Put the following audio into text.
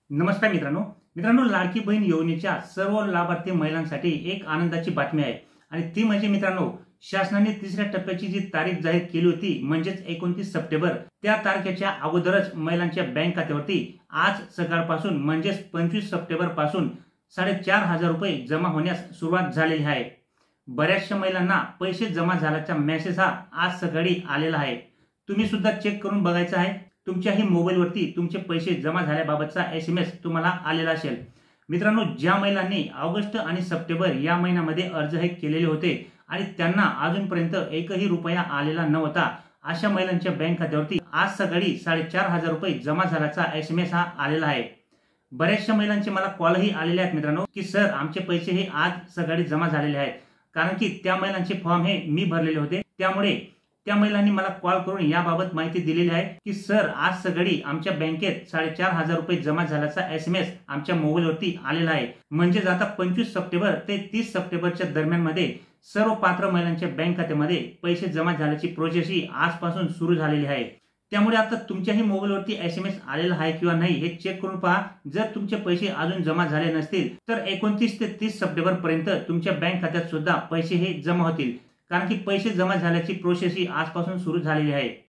नमस्कार मित्रांनो मित्रांनो लाडकी बहीण योजनेच्या सर्व लाभार्थी महिलांसाठी एक आनंदाची बातमी आहे आणि ती म्हणजे मित्रांनो शासनाने तिसऱ्या टप्प्याची जी तारीख जाहीर केली होती म्हणजेच 29 सप्टेंबर त्या तारखेच्या अगोदरच महिलांच्या बँक खात्यावरती आज सकाळपासून म्हणजेच 25 सप्टेंबर पासून 4,500 रुपये जमा होण्यास सुरुवात झालेली आहे। बऱ्याचशा महिलांना पैसे जमा झाल्याचा मेसेज हा आज सकाळी आलेला आहे। तुम्ही सुद्धा चेक करून बघायचं आहे तुमच्याही मोबाईलवरती तुमचे पैसे जमा झाल्याबाबतचा एसएमएस तुम्हाला आलेला असेल। मित्रांनो ज्या महिलांनी ऑगस्ट आणि सप्टेंबर या महिन्यामध्ये अर्ज हे केलेले होते आणि त्यांना अजूनपर्यंत एकही रुपया आलेला नव्हता अशा महिलांच्या बँक खात्यावरती आज सकाळी 4,500 रुपये जमा झाल्याचा एसएमएस हा आलेला आहे। बऱ्याचशा महिलांचे मला कॉलही आलेले आहेत मित्रांनो की सर आमचे पैसे हे आज सकाळी जमा झालेले आहेत, कारण की त्या महिलांचे फॉर्म हे मी भरलेले होते। त्यामुळे त्या महिलांनी मला कॉल करून याबाबत माहिती दिलेली आहे की सर आज सकाळी आमच्या बँकेत 4,500 रुपये जमा झाल्याचा एसएमएस आमच्या मोबाईलवरती आलेला आहे। म्हणजेच आता 25 सप्टेंबर ते 30 सप्टेंबरच्या दरम्यान मध्ये सर्व पात्र महिलांच्या बँक खात्यामध्ये पैसे जमा झाल्याची प्रोसेस ही आजपासून सुरू झालेली आहे। त्यामुळे आता तुमच्याही मोबाईलवरती एसएमएस आलेला आहे किंवा नाही हे चेक करून पहा। जर तुमचे पैसे अजून जमा झाले नसतील तर 29 ते 30 सप्टेंबर पर्यंत तुमच्या बँक खात्यात सुद्धा पैसे हे जमा होतील, कारण की पैसे जमा झाल्याची प्रोसेस ही आजपासून सुरू झालेली आहे।